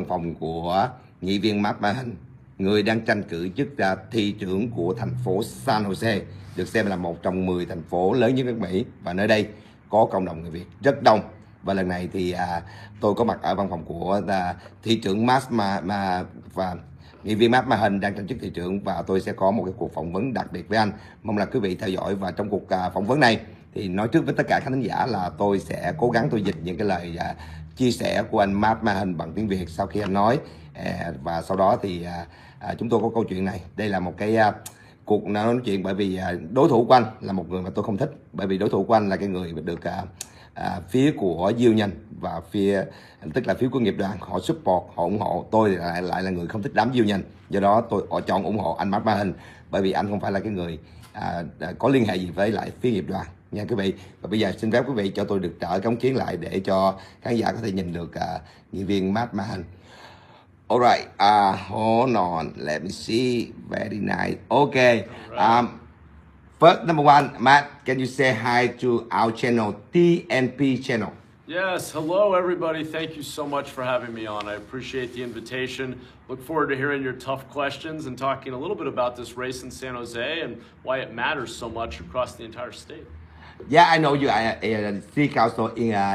phòng của nghị viên Mahan, người đang tranh cử chức thị trưởng của thành phố San Jose, được xem là một trong 10 thành phố lớn nhất nước Mỹ, và nơi đây có cộng đồng người Việt rất đông. Và lần này thì tôi có mặt ở văn phòng của thị trưởng và nghị viên Mahan đang tranh chức thị trưởng, và tôi sẽ có một cái cuộc phỏng vấn đặc biệt với anh. Mong là quý vị theo dõi. Và trong cuộc phỏng vấn này thì nói trước với tất cả khán thính giả là tôi sẽ cố gắng tôi dịch những cái lời chia sẻ của anh Mahan bằng tiếng Việt sau khi anh nói, và sau đó thì chúng tôi có câu chuyện này. Đây là một cái cuộc nói chuyện bởi vì đối thủ của anh là một người mà tôi không thích, bởi vì đối thủ của anh là cái người được phía của diêu nhân và phía tức là phía của nghiệp đoàn họ support, họ ủng hộ. Tôi lại là người không thích đám diêu nhân, do đó tôi chọn ủng hộ anh Mahan, bởi vì anh không phải là cái người có liên hệ gì với lại phía nghiệp đoàn nha quý vị. Và bây giờ xin phép quý vị cho tôi được trở cống chiến lại để cho khán giả có thể nhìn được nghị viên Mahan. Alright, hold on, let me see, very nice. Okay, first, number one, Matt, can you say hi to our channel, TNP channel? Yes, hello everybody. Thank you so much for having me on. I appreciate the invitation. Look forward to hearing your tough questions and talking a little bit about this race in San Jose and why it matters so much across the entire state. Yeah, I know you are a city council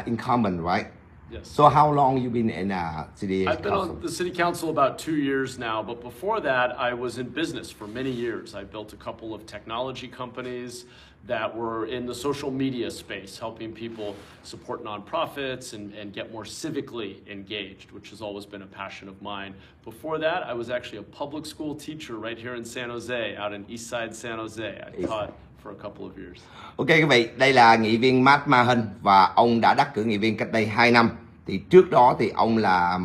incumbent, right? Yes. So how long you been in city I've been council? on the city council about 2 years now, but before that I was in business for many years. I built a couple of technology companies that were in the social media space, helping people support nonprofits and get more civically engaged, which has always been a passion of mine. Before that, I was actually a public school teacher right here in San Jose, out in East Side San Jose. I taught for a couple of years. Ok quý vị, đây là nghị viên Mahan và ông đã đắc cử nghị viên cách đây 2 năm. Thì trước đó thì ông là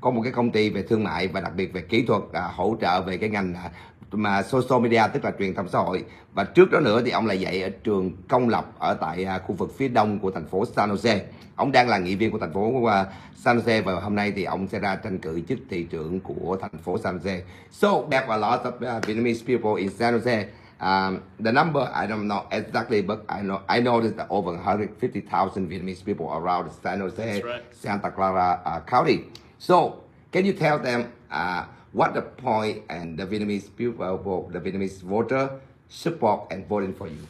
có một cái công ty về thương mại và đặc biệt về kỹ thuật, hỗ trợ về cái ngành mà social media, tức là truyền thông xã hội. Và trước đó nữa thì ông là dạy ở trường công lập ở tại khu vực phía đông của thành phố San Jose. Ông đang là nghị viên của thành phố San Jose và hôm nay thì ông sẽ ra tranh cử chức thị trưởng của thành phố San Jose. So there are a lot of Vietnamese people in San Jose. The number I don't know exactly, but I know there's over 150,000 Vietnamese people around San Jose, right. Santa Clara County. So can you tell them what the point and the Vietnamese people, the Vietnamese voter support and voting for you?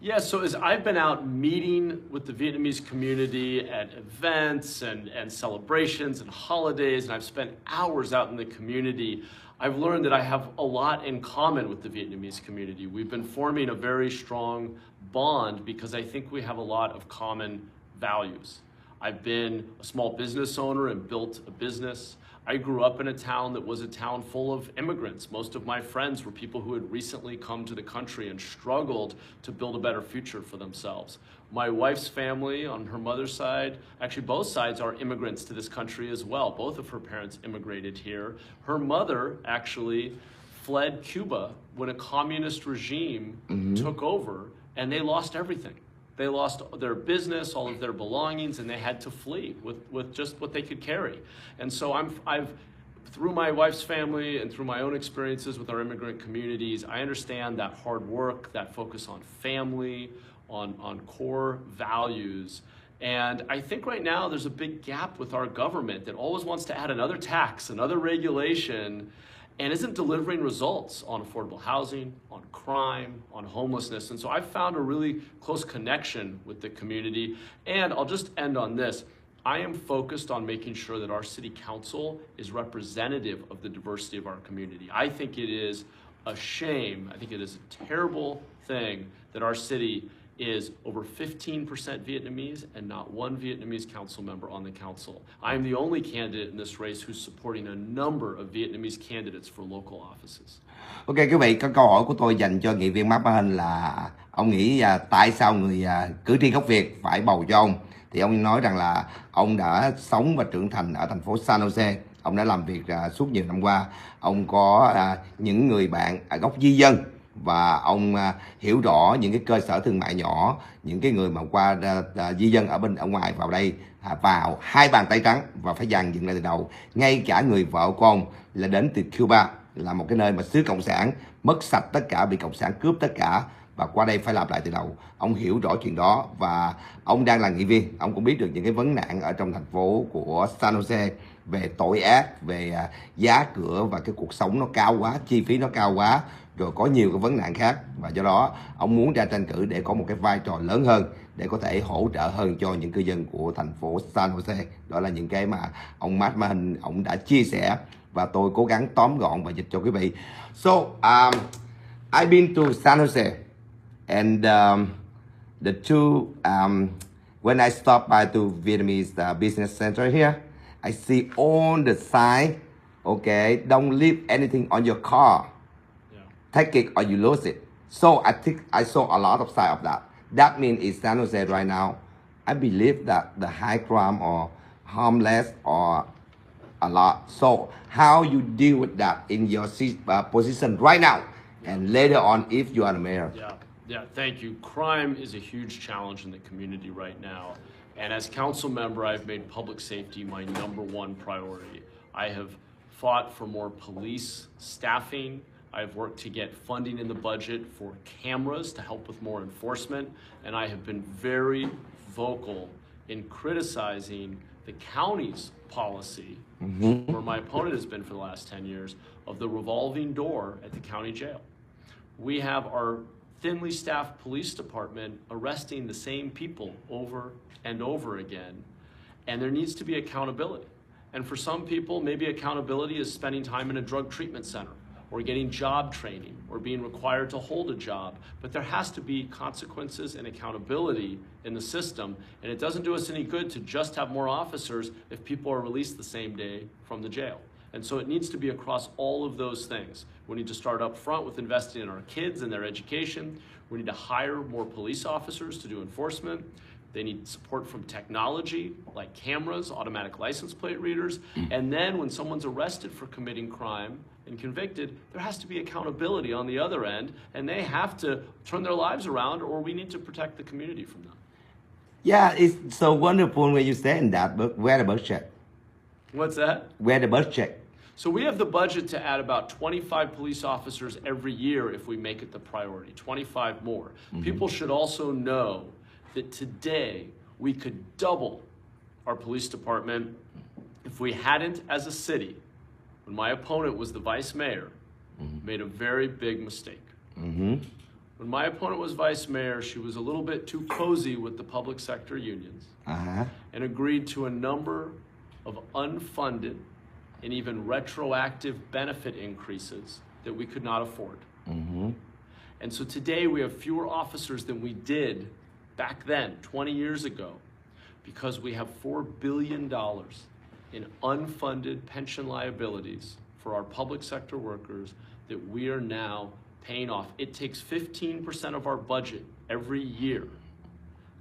Yeah, so as I've been out meeting with the Vietnamese community at events and celebrations and holidays, and I've spent hours out in the community, I've learned that I have a lot in common with the Vietnamese community. We've been forming a very strong bond because I think we have a lot of common values. I've been a small business owner and built a business. I grew up in a town that was a town full of immigrants. Most of my friends were people who had recently come to the country and struggled to build a better future for themselves. My wife's family on her mother's side, actually both sides are immigrants to this country as well. Both of her parents immigrated here. Her mother actually fled Cuba when a communist regime took over, and they lost everything. They lost their business, all of their belongings, and they had to flee with just what they could carry. And so I've through my wife's family and through my own experiences with our immigrant communities, I understand that hard work, that focus on family, on core values. And I think right now there's a big gap with our government that always wants to add another tax, another regulation, and isn't delivering results on affordable housing, on crime, on homelessness. And so I've found a really close connection with the community. And I'll just end on this. I am focused on making sure that our city council is representative of the diversity of our community. I think it is a shame, I think it is a terrible thing that our city is over 15% Vietnamese and not one Vietnamese council member on the council. I am the only candidate in this race who's supporting a number of Vietnamese candidates for local offices. Ok quý vị, cái câu hỏi của tôi dành cho nghị viên Mahan là ông nghĩ tại sao người cử tri gốc Việt phải bầu cho ông? Thì ông nói rằng là ông đã sống và trưởng thành ở thành phố San Jose. Ông đã làm việc suốt nhiều năm qua. Ông có những người bạn ở gốc di dân. Và ông hiểu rõ những cái cơ sở thương mại nhỏ, những cái người mà qua di dân ở ngoài vào đây vào hai bàn tay trắng và phải dàn dựng lại từ đầu. Ngay cả người vợ của ông là đến từ Cuba, là một cái nơi mà xứ cộng sản, mất sạch tất cả, bị cộng sản cướp tất cả. và qua đây phải làm lại từ đầu. Ông hiểu rõ chuyện đó và ông đang là nghị viên, ông cũng biết được những cái vấn nạn ở trong thành phố của San Jose về tội ác, về giá cửa và cái cuộc sống nó cao quá, chi phí nó cao quá, rồi có nhiều cái vấn nạn khác, và do đó ông muốn ra tranh cử để có một cái vai trò lớn hơn để có thể hỗ trợ hơn cho những cư dân của thành phố San Jose. Đó là những cái mà ông Mahan ông đã chia sẻ và tôi cố gắng tóm gọn và dịch cho quý vị. So I've been to San Jose and the two when I stop by to Vietnamese business center here, I see all the sign. Okay, don't leave anything on your car. Take it or you lose it. So I think I saw a lot of sign of that. That means in San Jose right now, I believe that the high crime or homeless or a lot. So how you deal with that in your position right now and later on if you are the mayor? Yeah, thank you. Crime is a huge challenge in the community right now. And as council member, I've made public safety my #1 priority. I have fought for more police staffing. I've worked to get funding in the budget for cameras to help with more enforcement. And I have been very vocal in criticizing the county's policy, where my opponent has been for the last 10 years, of the revolving door at the county jail. We have our thinly staffed police department arresting the same people over and over again, and there needs to be accountability. And for some people, maybe accountability is spending time in a drug treatment center, or getting job training, or being required to hold a job. But there has to be consequences and accountability in the system, and it doesn't do us any good to just have more officers if people are released the same day from the jail. And so it needs to be across all of those things. We need to start up front with investing in our kids and their education. We need to hire more police officers to do enforcement. They need support from technology like cameras, automatic license plate readers. And then when someone's arrested for committing crime and convicted, there has to be accountability on the other end, and they have to turn their lives around, or we need to protect the community from them. Yeah, it's so wonderful when you say that, but where the budget? What's that? Where the budget? So we have the budget to add about 25 police officers every year if we make it the priority, 25 more. People should also know that today we could double our police department if we hadn't, as a city, when my opponent was the vice mayor, made a very big mistake. When my opponent was vice mayor, she was a little bit too cozy with the public sector unions and agreed to a number of unfunded and even retroactive benefit increases that we could not afford. And so today we have fewer officers than we did back then, 20 years ago, because we have $4 billion in unfunded pension liabilities for our public sector workers that we are now paying off. It takes 15% of our budget every year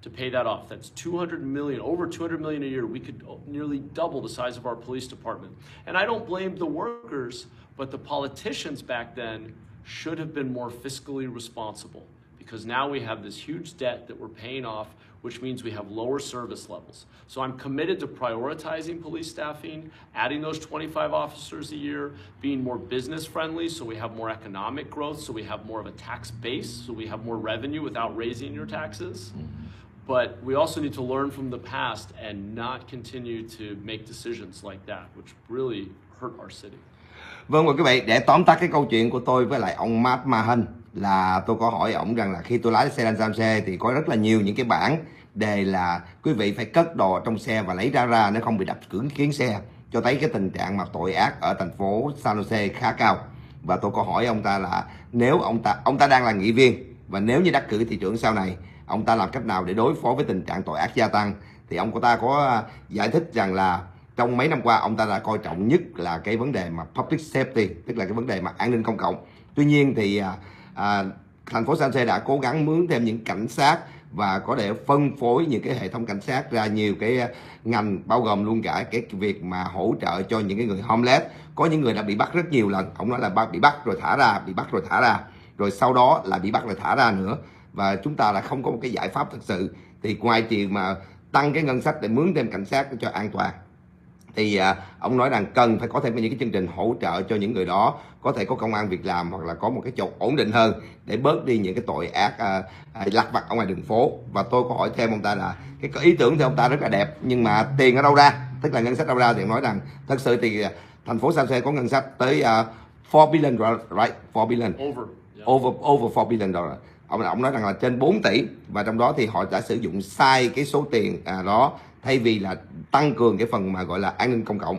to pay that off. That's 200 million, over 200 million a year. We could nearly double the size of our police department. And I don't blame the workers, but the politicians back then should have been more fiscally responsible, because now we have this huge debt that we're paying off, which means we have lower service levels. So I'm committed to prioritizing police staffing, adding those 25 officers a year, being more business friendly so we have more economic growth, so we have more of a tax base, so we have more revenue without raising your taxes. But we also need to learn from the past and not continue to make decisions like that, which really hurt our city. Vâng, và quý vị, để tóm tắt cái câu chuyện của tôi với lại ông Mahan, là tôi có hỏi ổng rằng là khi tôi lái xe lên San Jose thì có rất là nhiều những cái bảng đề là quý vị phải cất đồ trong xe và lấy ra nếu không bị đập cưỡng kiến xe, cho thấy cái tình trạng mà tội ác ở thành phố San Jose khá cao. Và tôi có hỏi ông ta là nếu ông ta đang là nghị viên và nếu như đắc cử thị trưởng sau này, ông ta làm cách nào để đối phó với tình trạng tội ác gia tăng, thì ông ta có giải thích rằng là trong mấy năm qua ông ta đã coi trọng nhất là cái vấn đề mà public safety, tức là cái vấn đề mà an ninh công cộng. Tuy nhiên thì thành phố San Jose đã cố gắng mướn thêm những cảnh sát và có thể phân phối những cái hệ thống cảnh sát ra nhiều cái ngành, bao gồm luôn cả cái việc mà hỗ trợ cho những cái người homeless. Có những người đã bị bắt rất nhiều lần, ông nói là bị bắt rồi thả ra, bị bắt rồi thả ra, rồi sau đó là bị bắt rồi thả ra nữa, và chúng ta là không có một cái giải pháp thực sự. Thì ngoài chuyện mà tăng cái ngân sách để mướn thêm cảnh sát cho an toàn, thì ông nói rằng cần phải có thêm những cái chương trình hỗ trợ cho những người đó có thể có công ăn việc làm hoặc là có một cái chỗ ổn định hơn để bớt đi những cái tội ác lặt vặt ở ngoài đường phố. Và tôi có hỏi thêm ông ta là cái ý tưởng thì ông ta rất là đẹp, nhưng mà tiền ở đâu ra, tức là ngân sách đâu ra, thì ông nói rằng thật sự thì thành phố San Jose có ngân sách tới 4 billion, right? 4 billion. Over 4 billion dollar. Ông nói rằng là trên 4 tỷ, và trong đó thì họ đã sử dụng sai cái số tiền đó, thay vì là tăng cường cái phần mà gọi là an ninh công cộng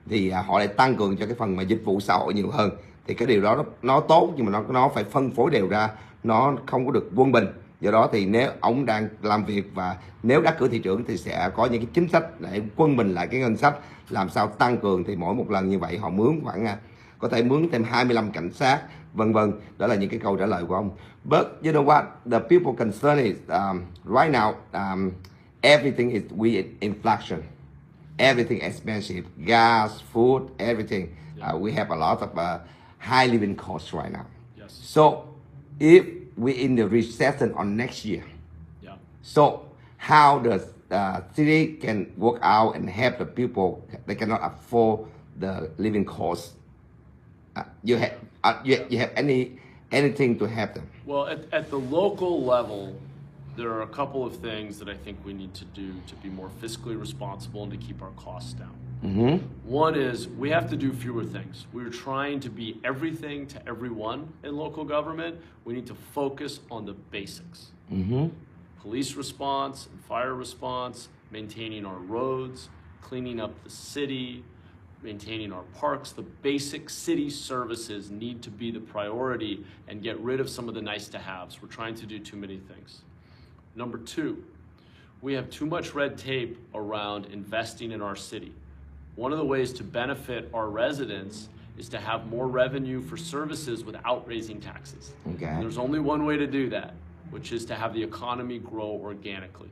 thì họ lại tăng cường cho cái phần mà dịch vụ xã hội nhiều hơn. Thì cái điều đó nó tốt, nhưng mà nó phải phân phối đều ra, nó không có được quân bình. Do đó thì nếu ông đang làm việc và nếu đắc cử thị trưởng thì sẽ có những cái chính sách để quân bình lại cái ngân sách, làm sao tăng cường. Thì mỗi một lần như vậy họ mướn khoảng có thể mướn thêm 25 cảnh sát, vân vân. Đó là những cái câu trả lời của ông. But you know what, the people concern is right now everything is with inflation, everything expensive, gas, food, everything. We have a lot of high living costs right now. Yes. So if we're in the recession on next year, so how does city can work out and help the people they cannot afford the living costs? You have anything to help them? Well, at the local level, there are a couple of things that I think we need to do to be more fiscally responsible and to keep our costs down. One is we have to do fewer things. We're trying to be everything to everyone in local government. We need to focus on the basics. Police response and fire response, maintaining our roads, cleaning up the city, maintaining our parks. The basic city services need to be the priority and get rid of some of the nice to haves. We're trying to do too many things. Number two, we have too much red tape around investing in our city. One of the ways to benefit our residents is to have more revenue for services without raising taxes. Okay. And there's only one way to do that, which is to have the economy grow organically.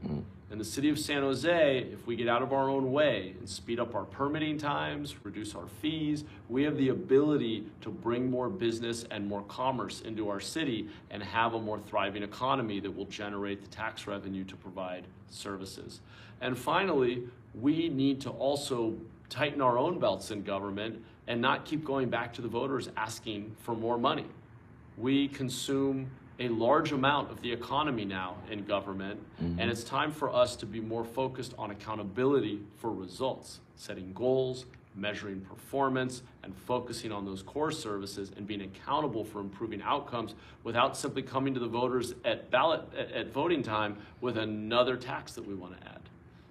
In the city of San Jose, if we get out of our own way and speed up our permitting times, reduce our fees, we have the ability to bring more business and more commerce into our city and have a more thriving economy that will generate the tax revenue to provide services. And finally, we need to also tighten our own belts in government and not keep going back to the voters asking for more money. We consume a large amount of the economy now in government, and it's time for us to be more focused on accountability for results, setting goals, measuring performance, and focusing on those core services and being accountable for improving outcomes without simply coming to the voters at voting time with another tax that we want to add.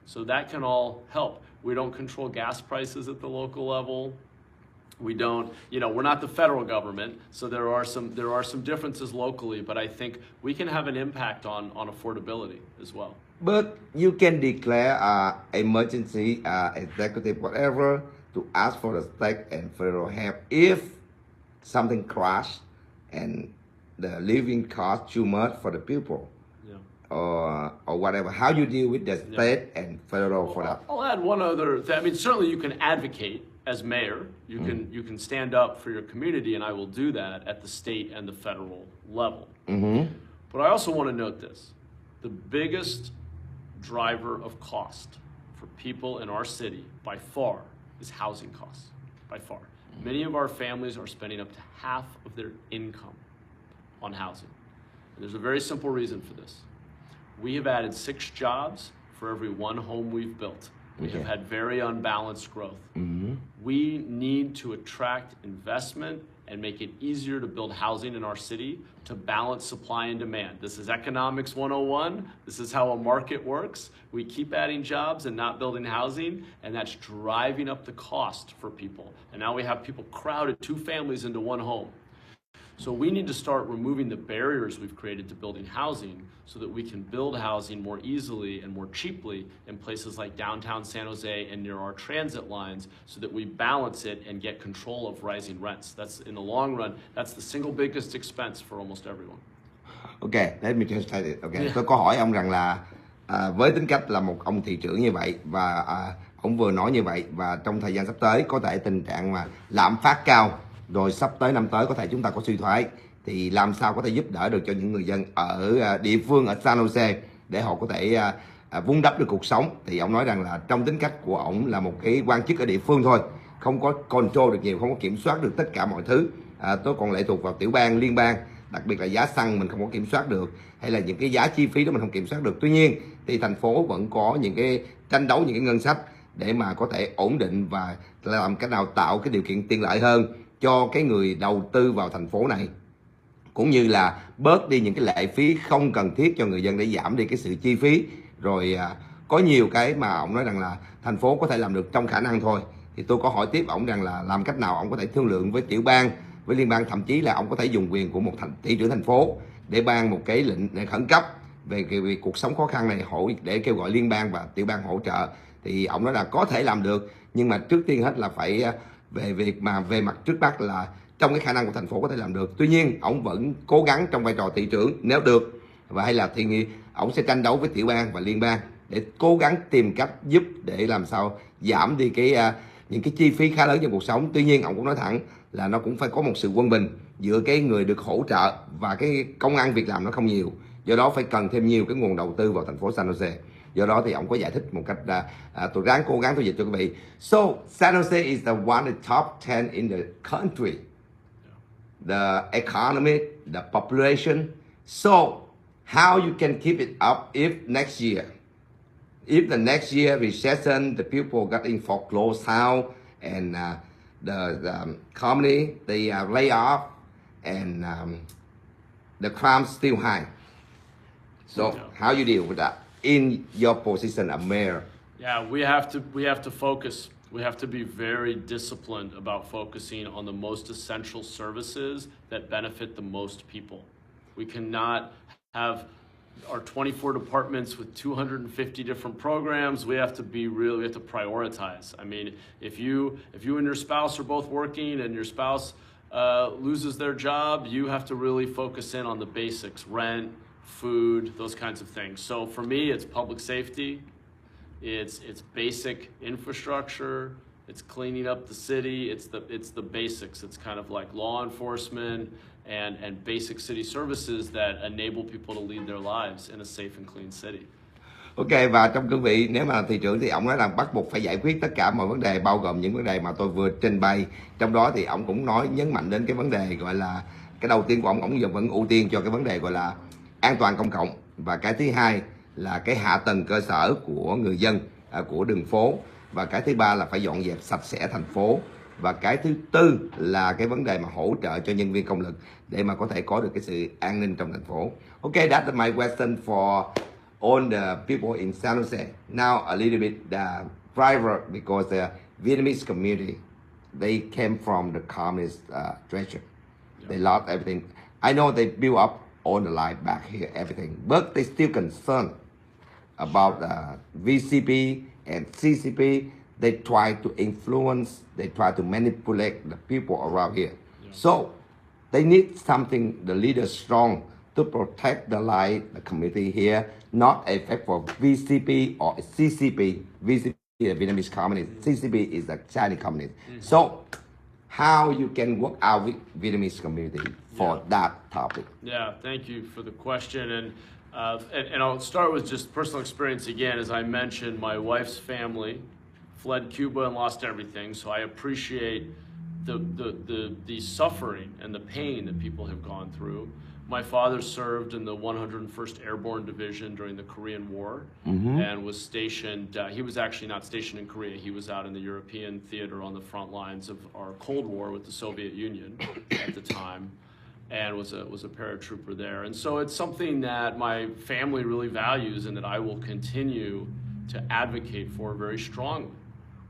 So that can all help. We don't control gas prices at the local level. We don't, we're not the federal government, so there are some differences locally, but I think we can have an impact on affordability as well. But you can declare emergency executive whatever to ask for the state and federal help if something crash and the living cost too much for the people. Or whatever. How you deal with the state and federal for that? I'll add one other thing. I mean, certainly you can advocate as mayor. You can stand up for your community, and I will do that at the state and the federal level. But I also want to note this. The biggest driver of cost for people in our city, by far, is housing costs, by far. Many of our families are spending up to half of their income on housing. And there's a very simple reason for this. We have added 6 jobs for every 1 home we've built. We have had very unbalanced growth. We need to attract investment and make it easier to build housing in our city to balance supply and demand. This is economics 101. This is how a market works. We keep adding jobs and not building housing, and that's driving up the cost for people. And now we have people crowded 2 families into 1 home. So we need to start removing the barriers we've created to building housing so that we can build housing more easily and more cheaply in places like downtown San Jose and near our transit lines so that we balance it and get control of rising rents. That's, in the long run, that's the single biggest expense for almost everyone. Okay, let me translate it. Okay. Tôi có hỏi ông rằng là với tính cách là một ông thị trưởng như vậy và ông vừa nói như vậy, và trong thời gian sắp tới có thể tình trạng mà lạm phát cao, rồi sắp tới năm tới có thể chúng ta có suy thoái, thì làm sao có thể giúp đỡ được cho những người dân ở địa phương ở San Jose để họ có thể vun đắp được cuộc sống. Thì ông nói rằng là trong tính cách của ông là một cái quan chức ở địa phương thôi, không có control được nhiều, không có kiểm soát được tất cả mọi thứ. Tôi còn lệ thuộc vào tiểu bang, liên bang, đặc biệt là giá xăng mình không có kiểm soát được, hay là những cái giá chi phí đó mình không kiểm soát được. Tuy nhiên thì thành phố vẫn có những cái tranh đấu, những cái ngân sách để mà có thể ổn định và làm cách nào tạo cái điều kiện tiện lợi hơn cho cái người đầu tư vào thành phố này, cũng như là bớt đi những cái lệ phí không cần thiết cho người dân để giảm đi cái sự chi phí. Rồi có nhiều cái mà ông nói rằng là thành phố có thể làm được trong khả năng thôi. Thì tôi có hỏi tiếp ông rằng là làm cách nào ông có thể thương lượng với tiểu bang, với liên bang, thậm chí là ông có thể dùng quyền của một thị trưởng thành phố để ban một cái lệnh khẩn cấp về cái cuộc sống khó khăn này, để kêu gọi liên bang và tiểu bang hỗ trợ. Thì ông nói là có thể làm được, nhưng mà trước tiên hết là phải về mặt trước mắt là trong cái khả năng của thành phố có thể làm được. Tuy nhiên ông vẫn cố gắng trong vai trò thị trưởng nếu được, và hay là thì ông sẽ tranh đấu với tiểu bang và liên bang để cố gắng tìm cách giúp để làm sao giảm đi những cái chi phí khá lớn trong cuộc sống. Tuy nhiên ông cũng nói thẳng là nó cũng phải có một sự quân bình giữa cái người được hỗ trợ và cái công ăn việc làm nó không nhiều, do đó phải cần thêm nhiều cái nguồn đầu tư vào thành phố San Jose. Do đó thì ông có giải thích một cách tôi cố gắng tôi dịch cho quý vị. So San Jose is the one of the top 10 in the country, the economy, the population. So how you can keep it up if the next year recession, the people got in foreclosed house, and the company they lay off, and the crime still high. So how you deal with that in your position as mayor? Yeah, we have to focus. We have to be very disciplined about focusing on the most essential services that benefit the most people. We cannot have our 24 departments with 250 different programs. We have to prioritize. I mean, if you and your spouse are both working and your spouse loses their job, you have to really focus in on the basics: rent, food, those kinds of things. So for me, it's public safety, it's basic infrastructure, it's cleaning up the city, it's the basics. It's kind of like law enforcement and basic city services that enable people to lead their lives in a safe and clean city. Ok, và trong cương vị nếu mà thị trưởng thì ông nói rằng bắt buộc phải giải quyết tất cả mọi vấn đề, bao gồm những vấn đề mà tôi vừa trình bày. Trong đó thì ông cũng nhấn mạnh đến cái vấn đề gọi là cái đầu tiên của ông vẫn ưu tiên cho cái vấn đề gọi là an toàn công cộng, và cái thứ hai là cái hạ tầng cơ sở của người dân, của đường phố, và cái thứ ba là phải dọn dẹp sạch sẽ thành phố, và cái thứ tư là cái vấn đề mà hỗ trợ cho nhân viên công lực để mà có thể có được cái sự an ninh trong thành phố. Ok, that's my question for all the people in San Jose. Now a little bit private, because the Vietnamese community, they came from the communist treasure. They lost everything. I know they built up all the life back here, everything, but they still concerned about VCP and CCP. They try to influence, they try to manipulate the people around here. Yeah. So they need something, the leader strong, to protect the life, the community here, not a fact for VCP or CCP. VCP is a Vietnamese communist. CCP is a Chinese communist. So how you can work out with Vietnamese community for that topic? Yeah, thank you for the question. And I'll start with just personal experience again. As I mentioned, my wife's family fled Cuba and lost everything. So I appreciate the suffering and the pain that people have gone through. My father served in the 101st Airborne Division during the Korean War and was stationed, he was actually not stationed in Korea, he was out in the European theater on the front lines of our Cold War with the Soviet Union at the time, and was a paratrooper there. And so it's something that my family really values and that I will continue to advocate for very strongly,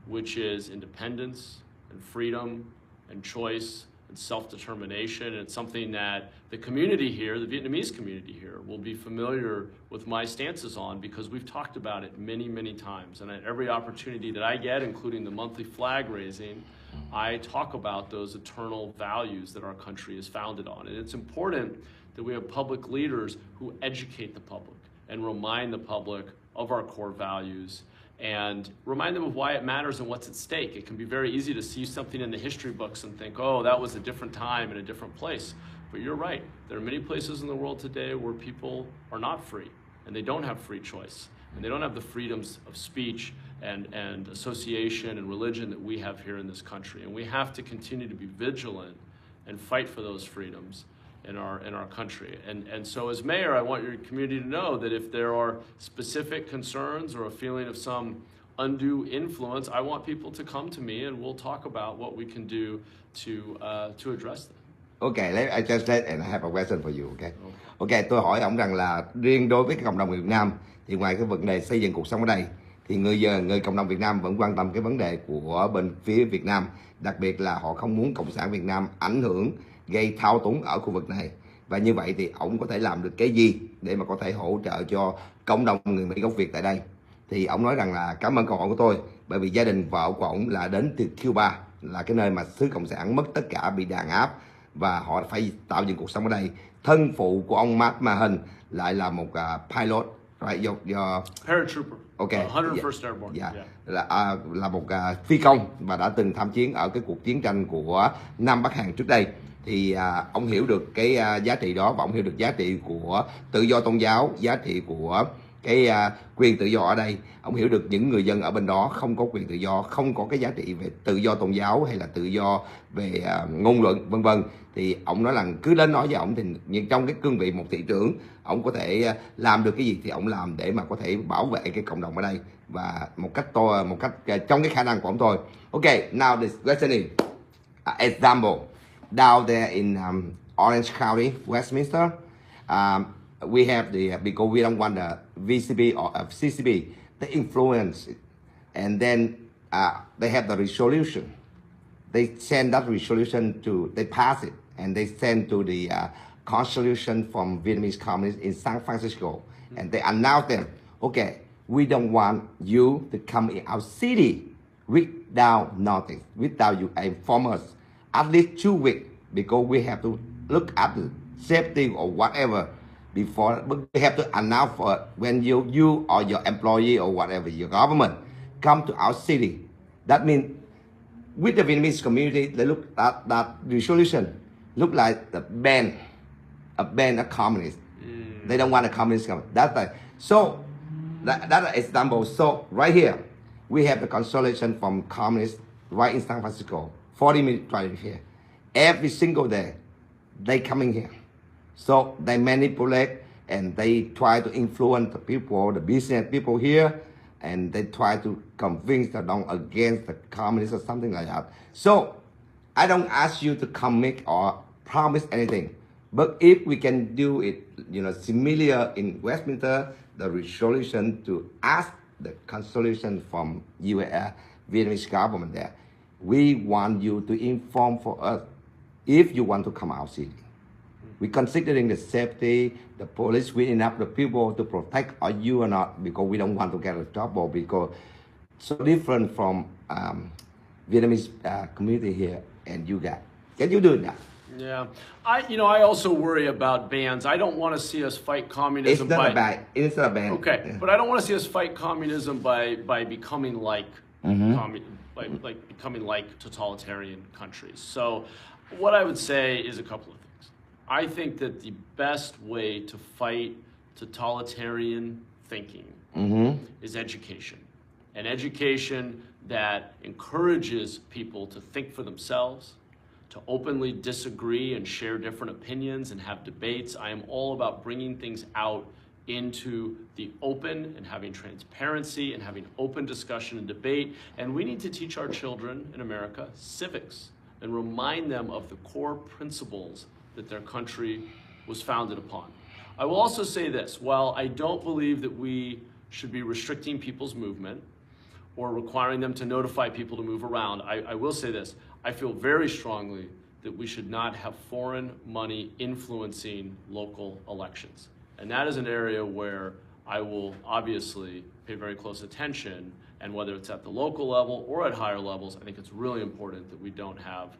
which is independence and freedom and choice and self-determination. And it's something that the community here, the Vietnamese community here, will be familiar with my stances on, because we've talked about it many, many times. And at every opportunity that I get, including the monthly flag raising, I talk about those eternal values that our country is founded on. And it's important that we have public leaders who educate the public and remind the public of our core values and remind them of why it matters and what's at stake. It can be very easy to see something in the history books and think, oh, that was a different time and a different place. But you're right. There are many places in the world today where people are not free and they don't have free choice. and they don't have the freedoms of speech and association and religion that we have here in this country. And we have to continue to be vigilant and fight for those freedoms in our country. And so as mayor, I want your community to know that if there are specific concerns or a feeling of some undue influence, I want people to come to me and we'll talk about what we can do to address them. Okay, I translate and I have a question for you. Okay, tôi hỏi ông rằng là riêng đối với cái cộng đồng người Việt Nam thì ngoài cái vấn đề xây dựng cuộc sống ở đây thì người cộng đồng Việt Nam vẫn quan tâm cái vấn đề của bên phía Việt Nam, đặc biệt là họ không muốn cộng sản Việt Nam ảnh hưởng gây thao túng ở khu vực này. Và như vậy thì ông có thể làm được cái gì để mà có thể hỗ trợ cho cộng đồng người Mỹ gốc Việt tại đây? Thì ông nói rằng là cảm ơn câu hỏi của tôi, bởi vì gia đình vợ của ông là đến từ Cuba, là cái nơi mà xứ cộng sản mất tất cả, bị đàn áp và họ phải tạo dựng cuộc sống ở đây. Thân phụ của ông Mahan lại là một pilot, right? Paratrooper. Okay. 101st Airborne. Yeah. Là một phi công và đã từng tham chiến ở cái cuộc chiến tranh của Nam Bắc Hàn trước đây. Thì ông hiểu được cái giá trị đó, và ông hiểu được giá trị của tự do tôn giáo, giá trị của cái quyền tự do ở đây. Ông hiểu được những người dân ở bên đó không có quyền tự do, không có cái giá trị về tự do tôn giáo hay là tự do về ngôn luận vân vân. Thì ông nói là cứ đến nói với ông thì nhưng trong cái cương vị một thị trưởng, ông có thể làm được cái gì thì ông làm để mà có thể bảo vệ cái cộng đồng ở đây, và một cách trong cái khả năng của ông thôi. Okay, now the question is example down there in Orange County, Westminster. We have because we don't want the VCB or CCB, the influence, and then they have the resolution. They send that resolution they pass it, and they send to the constitution from Vietnamese communists in San Francisco, and they announce them, okay, we don't want you to come in our city without nothing, without you inform us at least 2 weeks, because we have to look at the safety or whatever before, but we have to announce for when you or your employee or whatever, your government, come to our city. That means with the Vietnamese community, they look at that resolution, look like a ban of communists. They don't want a communist government. That's like, so that's an example. So right here, we have the consolation from communists right in San Francisco, 40 minutes drive here. Every single day, they coming here. So they manipulate and they try to influence the people, the business people here, and they try to convince them against the communists or something like that. So I don't ask you to commit or promise anything, but if we can do it, similar in Westminster, the resolution to ask the consolation from US, Vietnamese government there, we want you to inform for us if you want to come out city. We're considering the safety, the police, we enough the people to protect you or not, because we don't want to get in trouble, because so different from Vietnamese community here and you guys. Can you do that? Yeah, I also worry about bans. I don't want to see us fight communism. It's not a ban. Okay, yeah. But I don't want to see us fight communism by becoming like becoming like totalitarian countries. So what I would say is a couple of things. I think that the best way to fight totalitarian thinking is education. An education that encourages people to think for themselves, to openly disagree and share different opinions and have debates. I am all about bringing things out into the open and having transparency and having open discussion and debate. And we need to teach our children in America civics and remind them of the core principles that their country was founded upon. I will also say this, while I don't believe that we should be restricting people's movement or requiring them to notify people to move around, I will say this, I feel very strongly that we should not have foreign money influencing local elections. And that is an area where I will obviously pay very close attention, and whether it's at the local level or at higher levels, I think it's really important that we don't have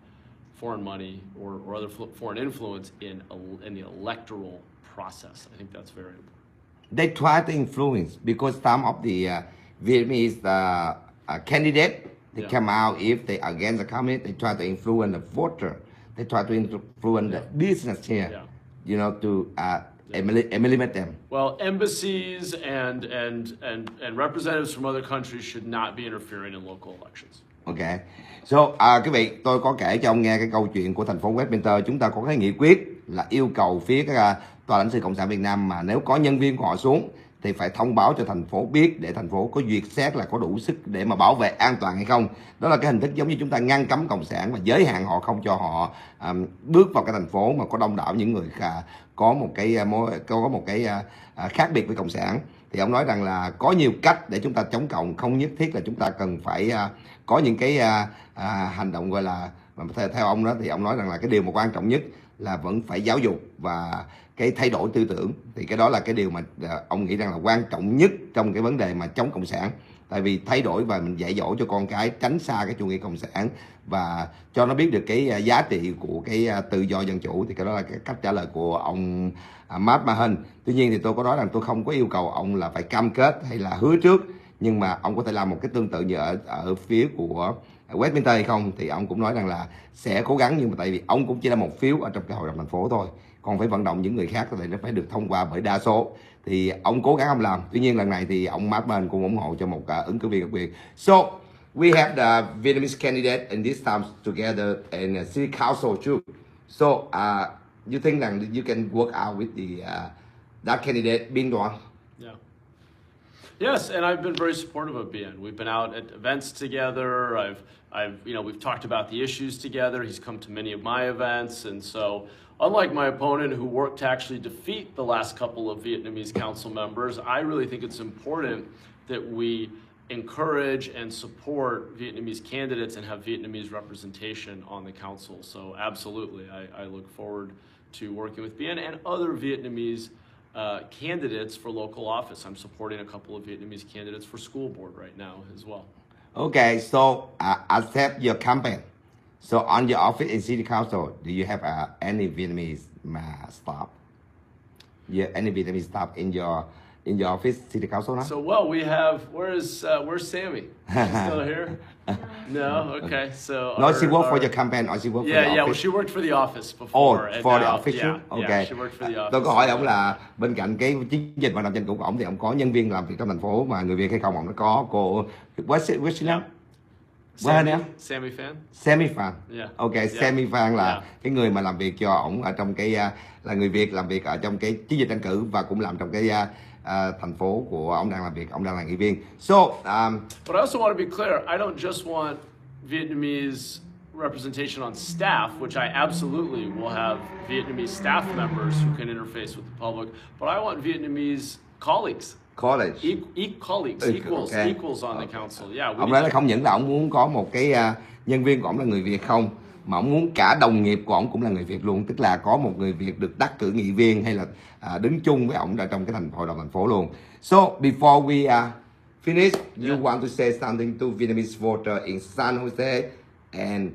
foreign money or other foreign influence in the electoral process. I think that's very important. They try to influence, because some of the Vietnamese candidates, they come out, if they against the communist, they try to influence the voter. They try to influence the business here, to eliminate them. Well, embassies and representatives from other countries should not be interfering in local elections. Ok. So, quý vị, tôi có kể cho ông nghe cái câu chuyện của thành phố Westminster. Chúng ta có cái nghị quyết là yêu cầu phía các tòa lãnh sự Cộng sản Việt Nam mà nếu có nhân viên của họ xuống thì phải thông báo cho thành phố biết để thành phố có duyệt xét là có đủ sức để mà bảo vệ an toàn hay không. Đó là cái hình thức giống như chúng ta ngăn cấm cộng sản và giới hạn họ, không cho họ bước vào cái thành phố mà có đông đảo những người có một cái khác biệt với cộng sản. Thì ông nói rằng là có nhiều cách để chúng ta chống cộng, không nhất thiết là chúng ta cần phải có những cái hành động gọi là, theo ông đó thì ông nói rằng là cái điều mà quan trọng nhất là vẫn phải giáo dục và cái thay đổi tư tưởng. Thì cái đó là cái điều mà ông nghĩ rằng là quan trọng nhất trong cái vấn đề mà chống cộng sản. Tại vì thay đổi và mình dạy dỗ cho con cái tránh xa cái chủ nghĩa cộng sản và cho nó biết được cái giá trị của cái tự do dân chủ. Thì cái đó là cái cách trả lời của ông Mahan. Tuy nhiên thì tôi có nói rằng tôi không có yêu cầu ông là phải cam kết hay là hứa trước, nhưng mà ông có thể làm một cái tương tự như ở phía của Westminster hay không. Thì ông cũng nói rằng là sẽ cố gắng, nhưng mà tại vì ông cũng chỉ là một phiếu ở trong cái hội đồng thành phố thôi, còn phải vận động những người khác thì nó phải được thông qua bởi đa số. Thì ông cố gắng ông làm. Tuy nhiên lần này thì ông Mahan cũng ủng hộ cho một ứng cử viên đặc biệt. So we have the Vietnamese candidate in this time together in city council too. So you think that you can work out with the that candidate Bin Doan? Yeah. Yes, and I've been very supportive of Bien. We've been out at events together. We've talked about the issues together. He's come to many of my events, and so unlike my opponent who worked to actually defeat the last couple of Vietnamese council members, I really think it's important that we encourage and support Vietnamese candidates and have Vietnamese representation on the council. So absolutely, I look forward to working with Bien and other Vietnamese candidates for local office. I'm supporting a couple of Vietnamese candidates for school board right now as well. Okay, so accept your campaign. So on your office in city council, do you have any Vietnamese staff? Yeah, any Vietnamese staff in your office, city council now? So we have. Where's Sammy? She's still here? No. Okay. So no, she worked for your campaign, or she worked for the office? Yeah. Well, she worked for the office before. Oh, for the office too? Yeah, okay. Yeah, she worked for the office. Tôi có hỏi ông là bên cạnh cái chiến dịch vận động tranh cử của ông thì ông có nhân viên làm việc trong thành phố mà người Việt hay không? Ông nó có cô what's your name? Sammy Fan. Sammy Fan. Yeah. Ok, Yeah. Sammy Fan là Yeah. cái người mà làm việc cho ổng ở trong cái là người Việt làm việc ở trong cái chiến dịch tranh cử và cũng làm trong cái thành phố của ông đang làm việc, ông đang là nghị viên. So, but I also want to be clear. I don't just want Vietnamese representation on staff, which I absolutely will have Vietnamese staff members who can interface with the public. But I want Vietnamese colleagues. College. Colleagues, equals on the council. Yeah. Ông nói là không những là ông muốn có một cái nhân viên của ông là người Việt không, mà ông muốn cả đồng nghiệp của ông cũng là người Việt luôn, tức là có một người Việt được đắc cử nghị viên hay là đứng chung với ông ở trong cái hội đồng thành phố luôn. So before we finish, you want to say something to Vietnamese voter in San Jose and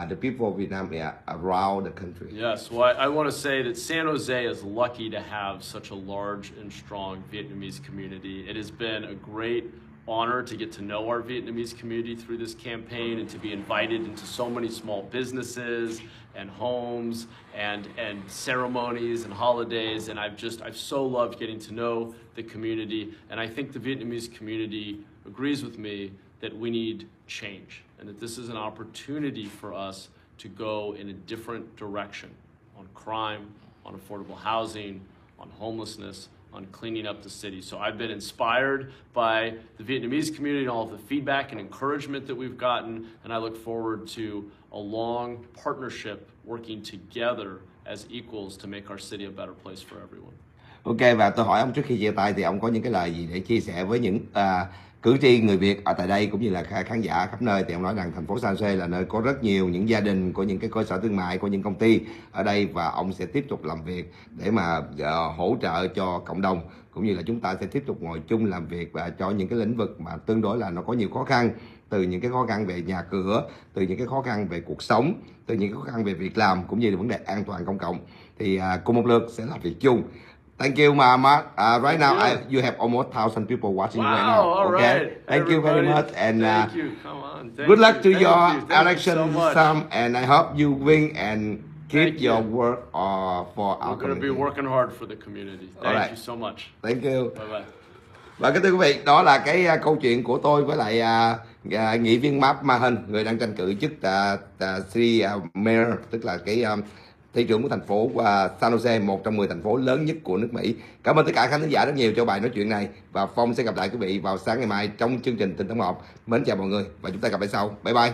the people of Vietnam around the country? Yes, well, I want to say that San Jose is lucky to have such a large and strong Vietnamese community. It has been a great honor to get to know our Vietnamese community through this campaign and to be invited into so many small businesses and homes and ceremonies and holidays, and I've so loved getting to know the community, and I think the Vietnamese community agrees with me that we need change and that this is an opportunity for us to go in a different direction on crime, on affordable housing, on homelessness, on cleaning up the city. So I've been inspired by the Vietnamese community and all of the feedback and encouragement that we've gotten, and I look forward to a long partnership working together as equals to make our city a better place for everyone. Ok, và tôi hỏi ông trước khi chia tay thì ông có những cái lời gì để chia sẻ với những cử tri người Việt ở tại đây cũng như là khán giả khắp nơi. Thì ông nói rằng thành phố San Jose là nơi có rất nhiều những gia đình, có những cái cơ sở thương mại, có những công ty ở đây, và ông sẽ tiếp tục làm việc để mà hỗ trợ cho cộng đồng, cũng như là chúng ta sẽ tiếp tục ngồi chung làm việc và cho những cái lĩnh vực mà tương đối là nó có nhiều khó khăn, từ những cái khó khăn về nhà cửa, từ những cái khó khăn về cuộc sống, từ những cái khó khăn về việc làm, cũng như là vấn đề an toàn công cộng. Thì cùng một lượt sẽ làm việc chung. Thank you, Mahat. Right now, you have almost 1,000 people watching right now. All okay, right. thank you very much, and thank you. Come on. good luck to your election, Sam. And I hope you win and Keep Thank you. your work for We're our going to be community. working hard for the community. Thank Alright. you so much. Thank you. Bye bye. Và kính thưa quý vị, đó là cái câu chuyện của tôi với lại nghị viên Mahan, người đang tranh cử chức City Mayor, tức là cái thị trưởng của thành phố San Jose, một trong 10 thành phố lớn nhất của nước Mỹ. Cảm ơn tất cả khán thính giả rất nhiều cho bài nói chuyện này, và Phong sẽ gặp lại quý vị vào sáng ngày mai trong chương trình Tin tổng hợp. Mến chào mọi người và chúng ta gặp lại sau. Bye bye.